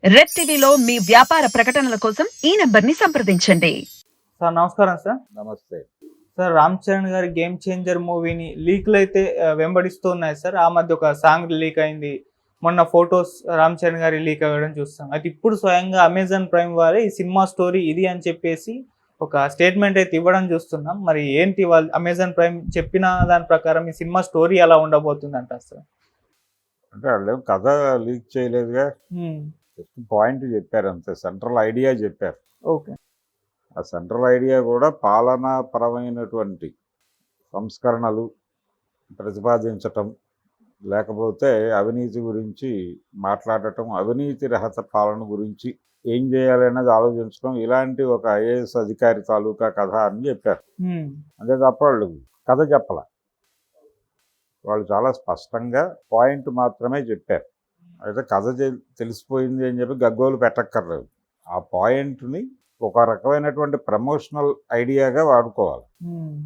Red టీవీలో మీ వ్యాపార ప్రకటనల కోసం ఈ నంబర్ని సంప్రదించండి. సార్ నమస్కారం సార్. నమస్తే. సార్ 'రామ్ చరణ్' గారి 'గేమ్ చేంజర్' మూవీని లీక్‌లయితే వెంబడిస్తూ ఉన్నాయి సార్. ఆ మధ్య ఒక సాంగ్ లీక్ అయింది. మొన్న ఫోటోస్ 'రామ్ చరణ్' గారి లీక్ అవ్వడం చూస్తాం. అయితే ఇప్పుడు స్వయంగా అమెజాన్ ప్రైమ్ వారే ఈ సినిమా స్టోరీ ఇది అని చెప్పేసి ఒక స్టేట్మెంట్ అయితే ఇవ్వడం చూస్తున్నాం. మరి ఏంటి వాళ్ళు అమెజాన్ ప్రైమ్ చెప్పిన దాని ప్రకారం ఈ సినిమా స్టోరీ ఎలా ఉండబోతుందంటారు సార్? అంటే వాళ్ళేం కథ లీక్ చేయలేదుగా. హ్మ్. జస్ట్ పాయింట్ చెప్పారు అంతే. సెంట్రల్ ఐడియా చెప్పారు. ఓకే. ఆ సెంట్రల్ ఐడియా కూడా పాలనాపరమైనటువంటి సంస్కరణలు ప్రతిపాదించటం, లేకపోతే అవినీతి గురించి మాట్లాడటం, అవినీతి రహిత పాలన గురించి ఏం చేయాలనేది ఆలోచించడం, ఇలాంటి ఒక ఐఏఎస్ అధికారి తాలూకా కథ అని చెప్పారు. హ్మ్. అంతే తప్ప వాళ్ళు కథ చెప్పాల. వాళ్ళు చాలా స్పష్టంగా పాయింట్ మాత్రమే చెప్పారు. అయితే కథ తెలిసిపోయింది అని చెప్పి గగ్గోలు పెట్టక్కర్లేదు. ఆ పాయింట్ని ఒక రకమైనటువంటి ప్రమోషనల్ ఐడియాగా వాడుకోవాలి. హ్మ్.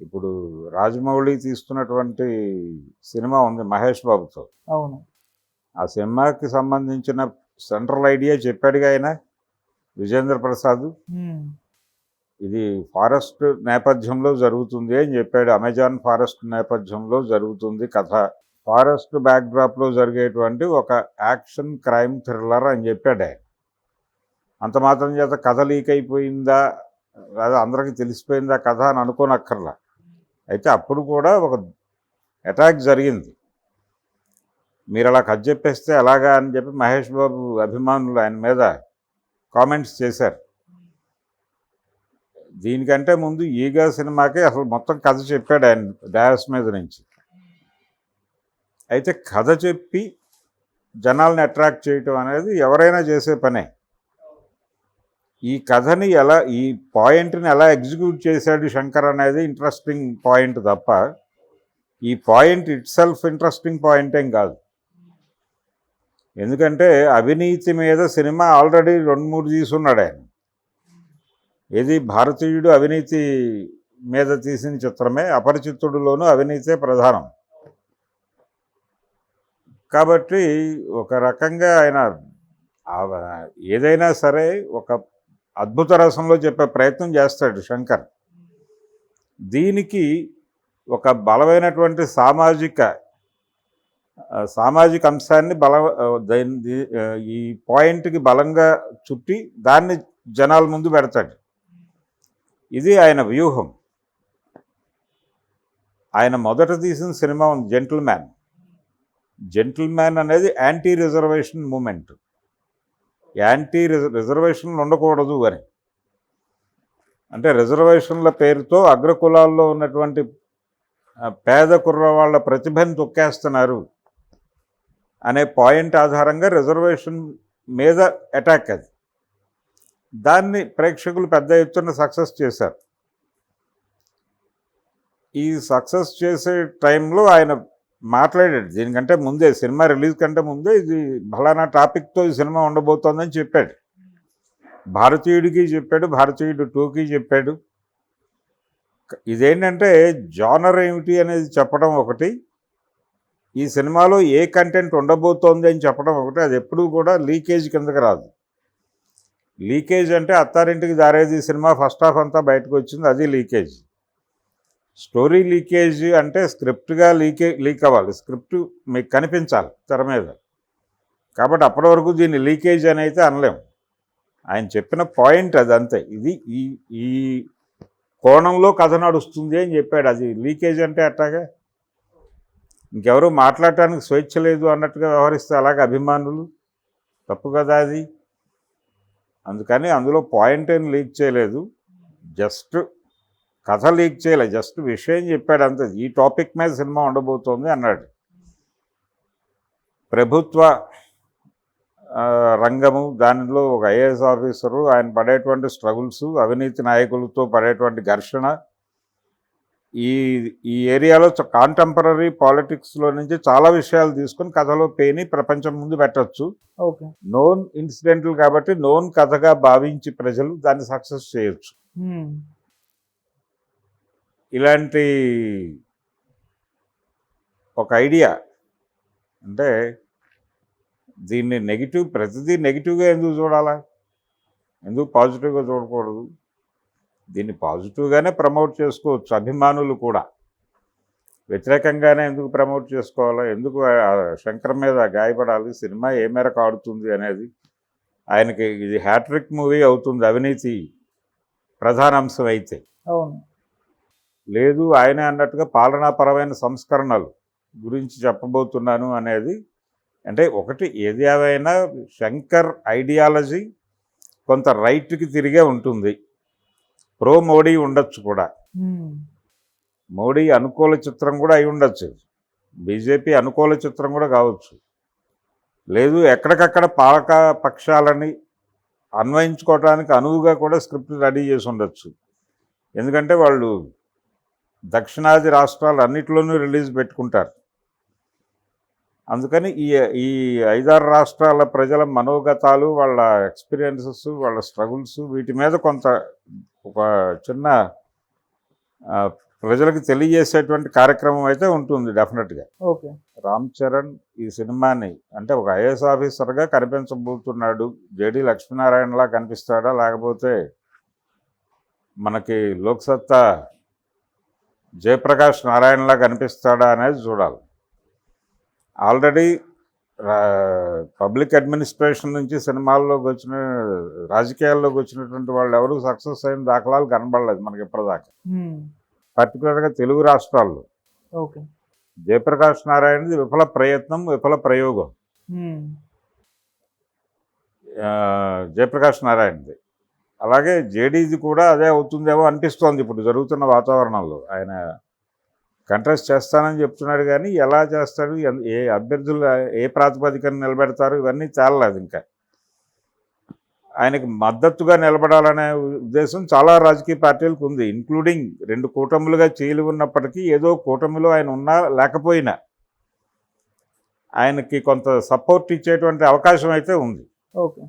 ఇప్పుడు రాజమౌళి తీస్తున్నటువంటి సినిమా ఉంది మహేష్ బాబుతో. అవును. ఆ సినిమాకి సంబంధించిన సెంట్రల్ ఐడియా చెప్పాడుగా ఆయన, విజేంద్ర ప్రసాద్. హ్మ్. ఇది ఫారెస్ట్ నేపథ్యంలో జరుగుతుంది అని చెప్పాడు. అమెజాన్ ఫారెస్ట్ నేపథ్యంలో జరుగుతుంది కథ. ఫారెస్ట్ బ్యాక్డ్రాప్లో జరిగేటువంటి ఒక యాక్షన్ క్రైమ్ థ్రిల్లర్ అని చెప్పాడు ఆయన. అంత మాత్రం చేత కథ లీక్ అయిపోయిందా, లేదా అందరికీ తెలిసిపోయిందా కథ అని అనుకోనక్కర్లా. అయితే అప్పుడు కూడా ఒక అటాక్ జరిగింది. మీరు అలా కథ చెప్పేస్తే ఎలాగా అని చెప్పి మహేష్ బాబు అభిమానులు ఆయన మీద కామెంట్స్ చేశారు. దీనికంటే ముందు ఈగా సినిమాకే అసలు మొత్తం కథ చెప్పాడు ఆయన డయాస్ మీద నుంచి. అయితే కథ చెప్పి జనాల్ని అట్రాక్ట్ చేయటం అనేది ఎవరైనా చేసే పనే. ఈ కథని ఎలా, ఈ పాయింట్ని ఎలా ఎగ్జిక్యూట్ చేశాడు శంకర్ అనేది ఇంట్రెస్టింగ్ పాయింట్ తప్ప ఈ point it self interesting point ఏం కాదు. ఎందుకంటే అవినీతి మీద సినిమా ఆల్రెడీ 2-3 తీసున్నాడు ఆయన. ఏది భారతీయుడు అవినీతి మీద తీసిన చిత్రమే, అపరిచితుడులోనూ అవినీతే ప్రధానం. కాబట్టి ఒక రకంగా ఆయన ఏదైనా సరే ఒక అద్భుత రసంలో చెప్పే ప్రయత్నం చేస్తాడు శంకర్. దీనికి ఒక బలమైనటువంటి సామాజిక అంశాన్ని ఈ పాయింట్కి బలంగా చుట్టి దాన్ని జనాల ముందు పెడతాడు. ఇది ఆయన వ్యూహం. ఆయన మొదట తీసిన సినిమా ఉంది జెంటిల్మ్యాన్ అనేది యాంటీ రిజర్వేషన్ మూమెంట్. యాంటీ రిజర్వేషన్లు ఉండకూడదు అని, అంటే రిజర్వేషన్ల పేరుతో అగ్రకులాల్లో ఉన్నటువంటి పేద కుర్రవాళ్ళ ప్రతిభను తొక్కేస్తున్నారు అనే పాయింట్ ఆధారంగా రిజర్వేషన్ మీద అటాక్ అది. దాన్ని ప్రేక్షకులు పెద్ద ఎత్తున సక్సెస్ చేశారు. ఈ సక్సెస్ చేసే టైంలో ఆయన మాట్లాడాడు. దీనికంటే ముందే, సినిమా రిలీజ్ కంటే ముందే, ఇది ఫలానా టాపిక్తో ఈ సినిమా ఉండబోతోందని చెప్పాడు. భారతీయుడికి చెప్పాడు, భారతీయుడు 2కి చెప్పాడు. ఇదేంటంటే జానర్ ఏమిటి అనేది చెప్పడం ఒకటి, ఈ సినిమాలో ఏ కంటెంట్ ఉండబోతోంది అని చెప్పడం ఒకటి. అది ఎప్పుడూ కూడా లీకేజ్ కిందకి రాదు. లీకేజ్ అంటే Attarintiki Daredi cinema first half అంతా బయటకు వచ్చింది, అది లీకేజ్. స్టోరీ లీకేజ్ అంటే స్క్రిప్ట్గా లీక్ అవ్వాలి, స్క్రిప్ట్ మీకు కనిపించాలి తెర మీద. కాబట్టి అప్పటి వరకు దీన్ని లీకేజ్ అని అయితే అనలేం. ఆయన చెప్పిన పాయింట్ అది అంతే. ఇది ఈ కోణంలో కథ నడుస్తుంది అని చెప్పాడు. అది లీకేజ్ అంటే అట్టాగా ఇంకెవరూ మాట్లాడటానికి స్వేచ్ఛ లేదు అన్నట్టుగా వ్యవహరిస్తే అలాగే అభిమానులు, తప్పు కదా అది. అందుకని అందులో పాయింట్ ఏం లీక్ చేయలేదు, జస్ట్ కథ లీక్ చేయలేదు, జస్ట్ విషయం చెప్పాడు అంతే. ఈ టాపిక్ మీద సినిమా ఉండబోతోంది అన్నాడు. ప్రభుత్వ రంగము, దానిలో ఒక ఐఏఎస్ ఆఫీసరు, ఆయన పడేటువంటి స్ట్రగుల్స్, అవినీతి నాయకులతో పడేటువంటి ఘర్షణ, ఈ ఏరియాలో కాంటెంపరీ పాలిటిక్స్లో నుంచి చాలా విషయాలు తీసుకొని కథలో పేని ప్రపంచం ముందు పెట్టచ్చు. ఓకే. నోన్ ఇన్సిడెంటల్ కాబట్టి నోన్ కథగా భావించి ప్రజలు దాన్ని సక్సెస్ చేయొచ్చు. ఇలాంటి ఒక ఐడియా అంటే దీన్ని నెగిటివ్, ప్రతిదీ నెగిటివ్గా ఎందుకు చూడాలా, ఎందుకు పాజిటివ్గా చూడకూడదు? దీన్ని పాజిటివ్గానే ప్రమోట్ చేసుకోవచ్చు అభిమానులు కూడా. వ్యతిరేకంగానే ఎందుకు ప్రమోట్ చేసుకోవాలా? ఎందుకు శంకర్ మీద గాయపడాలి? సినిమా ఏ మేరకు ఆడుతుంది అనేది, ఆయనకి ఇది హ్యాట్రిక్ మూవీ అవుతుంది అవినీతి ప్రధాన అంశం అయితే. అవును. లేదు, ఆయనే అన్నట్టుగా పాలనాపరమైన సంస్కరణలు గురించి చెప్పబోతున్నాను అనేది. అంటే ఒకటి ఏది ఏమైనా శంకర్ ఐడియాలజీ కొంత రైట్కి తిరిగే ఉంటుంది. ప్రో మోడీ ఉండొచ్చు కూడా, మోడీ అనుకూల చిత్రం కూడా అయి ఉండొచ్చు, బీజేపీ అనుకూల చిత్రం కూడా కావచ్చు. లేదు, ఎక్కడికక్కడ పాలక పక్షాలని అన్వయించుకోవడానికి అనువుగా కూడా స్క్రిప్ట్ రెడీ చేసి ఉండొచ్చు. ఎందుకంటే వాళ్ళు దక్షిణాది రాష్ట్రాలు అన్నిట్లోనూ రిలీజ్ పెట్టుకుంటారు. అందుకని ఈ 5-6 రాష్ట్రాల ప్రజల మనోగతాలు, వాళ్ళ ఎక్స్పీరియన్సెస్, వాళ్ళ స్ట్రగుల్స్, వీటి మీద కొంత ఒక చిన్న ప్రజలకు తెలియజేసేటువంటి కార్యక్రమం అయితే ఉంటుంది డెఫినెట్గా. ఓకే. రామ్ చరణ్ ఈ సినిమాని అంటే ఒక ఐఏఎస్ ఆఫీసర్గా కనిపించబోతున్నాడు. జేడి లక్ష్మీనారాయణలా కనిపిస్తాడా, లేకపోతే మనకి లోక్సత్తా జయప్రకాష్ నారాయణలా కనిపిస్తాడా అనేది చూడాలి. ఆల్రెడీ పబ్లిక్ అడ్మినిస్ట్రేషన్ నుంచి సినిమాల్లోకి వచ్చిన, రాజకీయాల్లోకి వచ్చినటువంటి వాళ్ళు ఎవరు సక్సెస్ అయిన దాఖలాలు కనబడలేదు మనకి ఇప్పటిదాకా, పర్టికులర్గా తెలుగు రాష్ట్రాల్లో. ఓకే. జయప్రకాష్ నారాయణది విఫల ప్రయత్నం, విఫల ప్రయోగం జయప్రకాష్ నారాయణది. అలాగే జేడీది కూడా అదే అవుతుందేమో అనిపిస్తోంది ఇప్పుడు జరుగుతున్న వాతావరణంలో. ఆయన కంటెస్ట్ చేస్తానని చెప్తున్నాడు, కానీ ఎలా చేస్తాడు, ఏ అభ్యర్థులు ఏ ప్రాతిపదికన నిలబెడతారు, ఇవన్నీ తేలలేదు ఇంకా. ఆయనకి మద్దతుగా నిలబడాలనే ఉద్దేశం చాలా రాజకీయ పార్టీలకు ఉంది, ఇంక్లూడింగ్ 2 కూటములుగా చీలి ఉన్నప్పటికీ ఏదో కూటమిలో ఆయన ఉన్నా లేకపోయినా ఆయనకి కొంత సపోర్ట్ ఇచ్చేటువంటి అవకాశం అయితే ఉంది ఓకే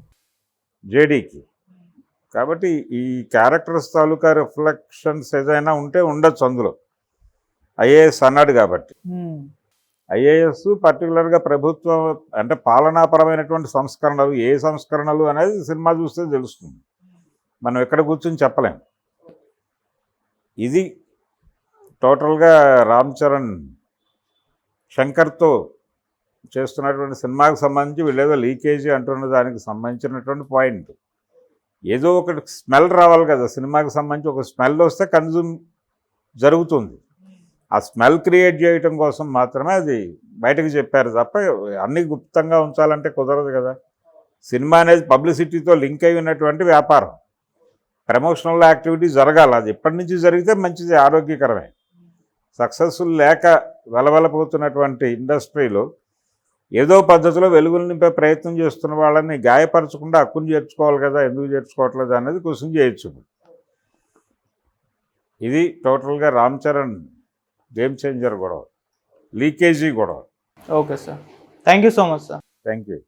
జేడీకి. కాబట్టి ఈ క్యారెక్టర్స్ తాలూకా రిఫ్లెక్షన్స్ ఏదైనా ఉంటే ఉండొచ్చు అందులో. ఐఏఎస్ అన్నాడు కాబట్టి, ఐఏఎస్ పర్టికులర్గా ప్రభుత్వం అంటే పాలనాపరమైనటువంటి సంస్కరణలు, ఏ సంస్కరణలు అనేది సినిమా చూస్తే తెలుస్తుంది, మనం ఎక్కడ కూర్చొని చెప్పలేం. ఇది టోటల్గా రామ్ చరణ్ శంకర్తో చేస్తున్నటువంటి సినిమాకి సంబంధించి వీళ్ళేదో లీకేజీ అంటున్న దానికి సంబంధించినటువంటి పాయింట్. ఏదో ఒకటి స్మెల్ రావాలి కదా సినిమాకి సంబంధించి, ఒక స్మెల్ వస్తే కన్జ్యూమ్ జరుగుతుంది. ఆ స్మెల్ క్రియేట్ చేయటం కోసం మాత్రమే అది బయటకు చెప్పారు తప్ప అన్నీ గుప్తంగా ఉంచాలంటే కుదరదు కదా. సినిమా అనేది పబ్లిసిటీతో లింక్ అయి ఉన్నటువంటి వ్యాపారం, ప్రమోషనల్ యాక్టివిటీ జరగాలి. అది ఎప్పటి నుంచి జరిగితే మంచిది, ఆరోగ్యకరమే. సక్సెస్ఫుల్ లేక వెలవెలపోతున్నటువంటి ఇండస్ట్రీలో ఏదో పద్ధతిలో వెలుగులు నింపే ప్రయత్నం చేస్తున్న వాళ్ళని గాయపరచకుండా హక్కును చేర్చుకోవాలి కదా, ఎందుకు చేర్చుకోవట్లేదు అనేది క్వశ్చన్ చేయొచ్చు. ఇది టోటల్గా రామ్ చరణ్ గేమ్ చేంజర్ గొడవ, లీకేజీ గొడవ. Okay sir, thank you so much sir. Thank you.